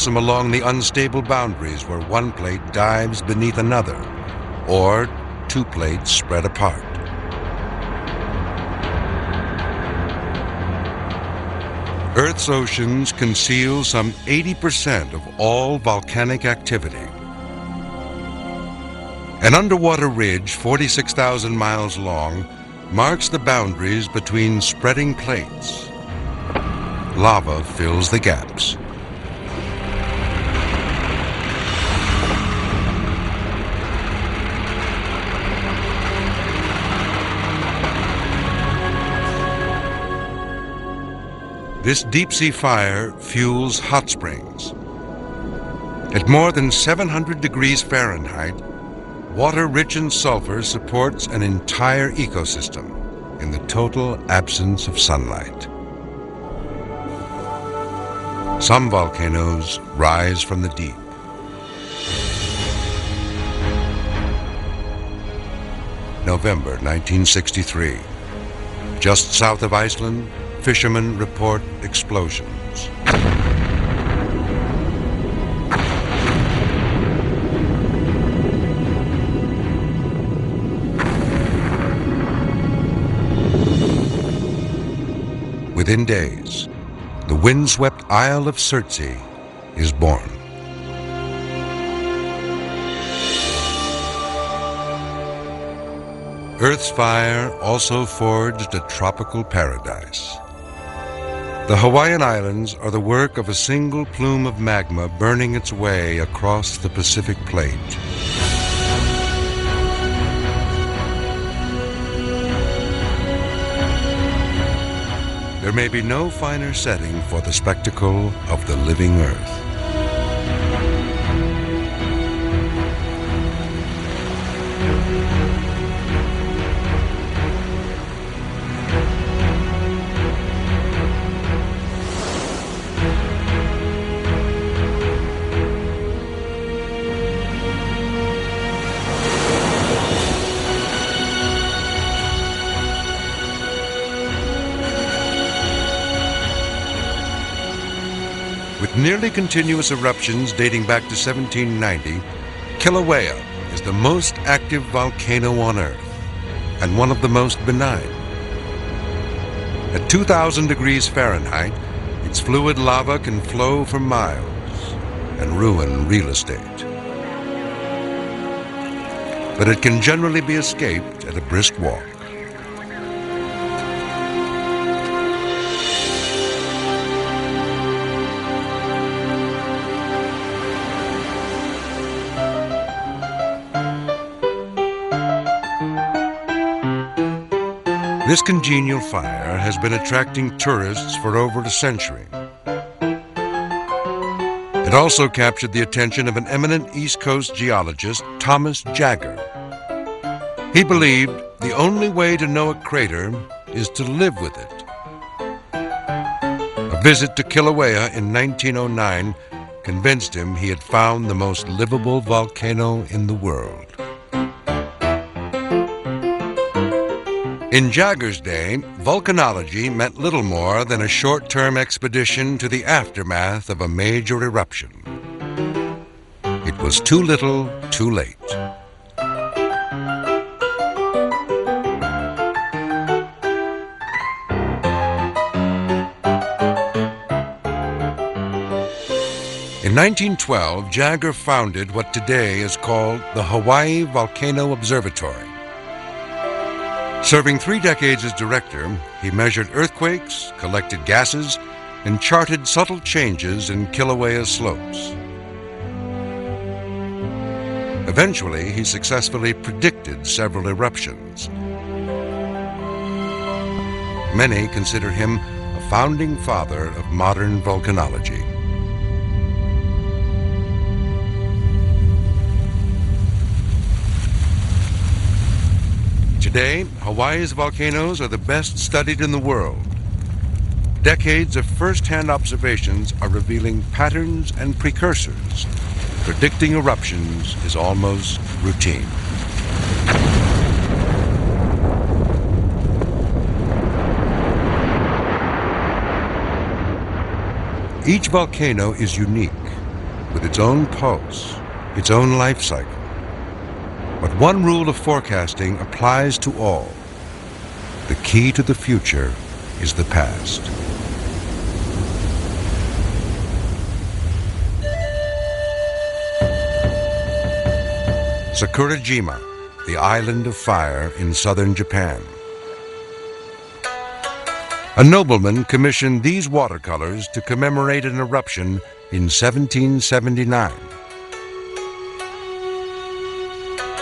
blossom along the unstable boundaries where one plate dives beneath another, or two plates spread apart. Earth's oceans conceal some 80% of all volcanic activity. An underwater ridge 46,000 miles long marks the boundaries between spreading plates. Lava fills the gaps. This deep-sea fire fuels hot springs. At more than 700 degrees Fahrenheit, water rich in sulfur supports an entire ecosystem in the total absence of sunlight. Some volcanoes rise from the deep. November 1963. Just south of Iceland, fishermen report explosions. Within days, the windswept Isle of Surtsey is born. Earth's fire also forged a tropical paradise. The Hawaiian Islands are the work of a single plume of magma burning its way across the Pacific Plate. There may be no finer setting for the spectacle of the living Earth. With nearly continuous eruptions dating back to 1790, Kilauea is the most active volcano on Earth and one of the most benign. At 2,000 degrees Fahrenheit, its fluid lava can flow for miles and ruin real estate. But it can generally be escaped at a brisk walk. This congenial fire has been attracting tourists for over a century. It also captured the attention of an eminent East Coast geologist, Thomas Jagger. He believed the only way to know a crater is to live with it. A visit to Kilauea in 1909 convinced him he had found the most livable volcano in the world. In Jagger's day, volcanology meant little more than a short-term expedition to the aftermath of a major eruption. It was too little, too late. In 1912, Jagger founded what today is called the Hawaii Volcano Observatory. Serving 3 decades as director, he measured earthquakes, collected gases, and charted subtle changes in Kilauea's slopes. Eventually, he successfully predicted several eruptions. Many consider him a founding father of modern volcanology. Today, Hawaii's volcanoes are the best studied in the world. Decades of first-hand observations are revealing patterns and precursors. Predicting eruptions is almost routine. Each volcano is unique, with its own pulse, its own life cycle. But one rule of forecasting applies to all. The key to the future is the past. Sakurajima, the island of fire in southern Japan. A nobleman commissioned these watercolors to commemorate an eruption in 1779.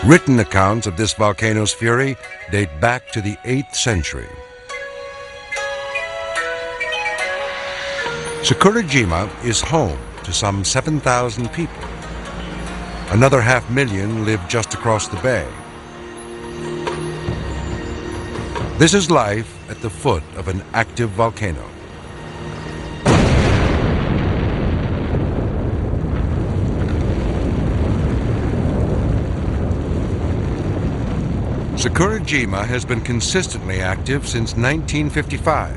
Written accounts of this volcano's fury date back to the 8th century. Sakurajima is home to some 7,000 people. Another 500,000 live just across the bay. This is life at the foot of an active volcano. Sakurajima has been consistently active since 1955.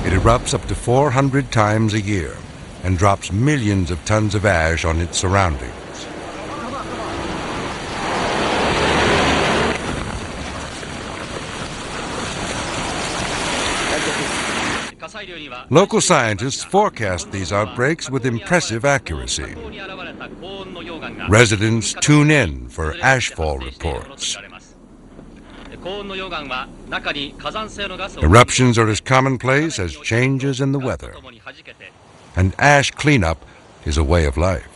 It erupts up to 400 times a year and drops millions of tons of ash on its surroundings. Local scientists forecast these outbreaks with impressive accuracy. Residents tune in for ashfall reports. Eruptions are as commonplace as changes in the weather. And ash cleanup is a way of life.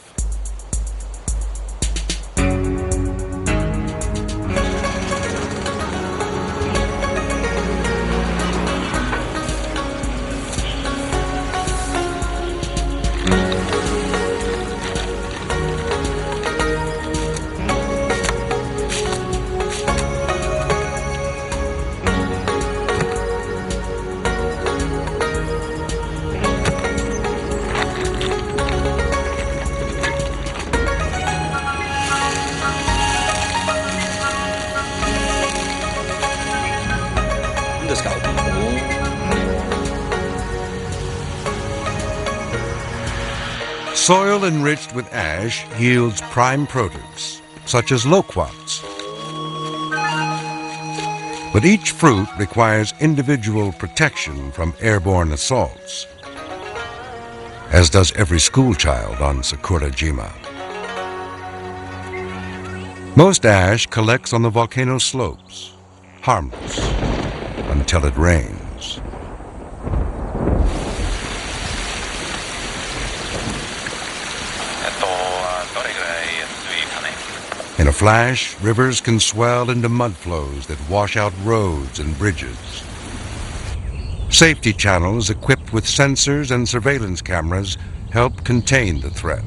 Soil enriched with ash yields prime produce, such as loquats. But each fruit requires individual protection from airborne assaults, as does every school child on Sakurajima. Most ash collects on the volcano slopes, harmless, until it rains. In a flash, rivers can swell into mud flows that wash out roads and bridges. Safety channels equipped with sensors and surveillance cameras help contain the threat.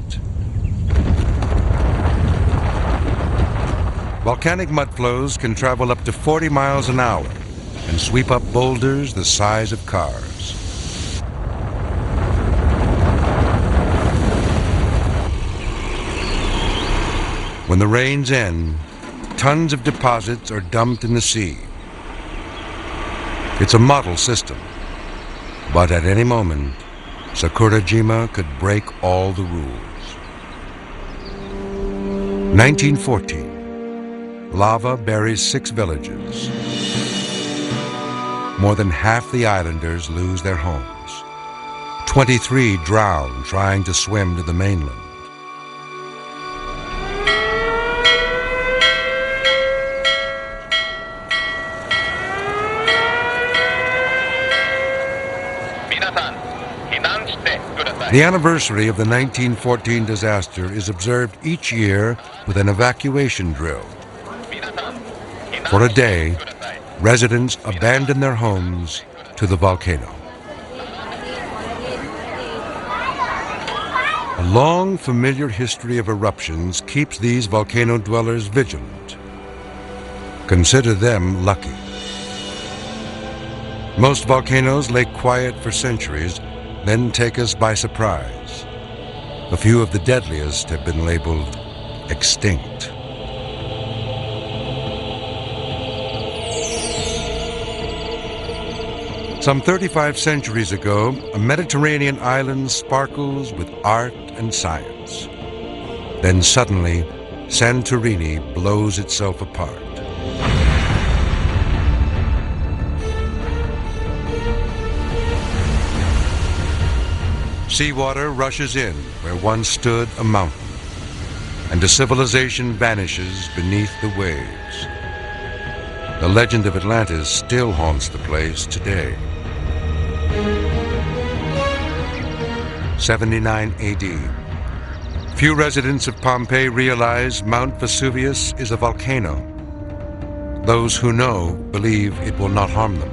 Volcanic mud flows can travel up to 40 miles an hour and sweep up boulders the size of cars. When the rains end, tons of deposits are dumped in the sea. It's a model system, but at any moment, Sakurajima could break all the rules. 1914, lava buries 6 villages. More than half the islanders lose their homes. 23 drown trying to swim to the mainland. The anniversary of the 1914 disaster is observed each year with an evacuation drill. For a day, residents abandon their homes to the volcano. A long, familiar history of eruptions keeps these volcano dwellers vigilant. Consider them lucky. Most volcanoes lay quiet for centuries, then take us by surprise. A few of the deadliest have been labeled extinct. Some 35 centuries ago, a Mediterranean island sparkles with art and science. Then suddenly, Santorini blows itself apart. Seawater rushes in where once stood a mountain, and a civilization vanishes beneath the waves. The legend of Atlantis still haunts the place today. 79 AD. Few residents of Pompeii realize Mount Vesuvius is a volcano. Those who know believe it will not harm them.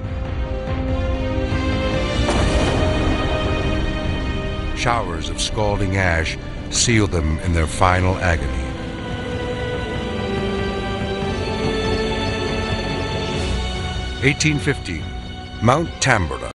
Showers of scalding ash seal them in their final agony. '1815, Mount Tambora.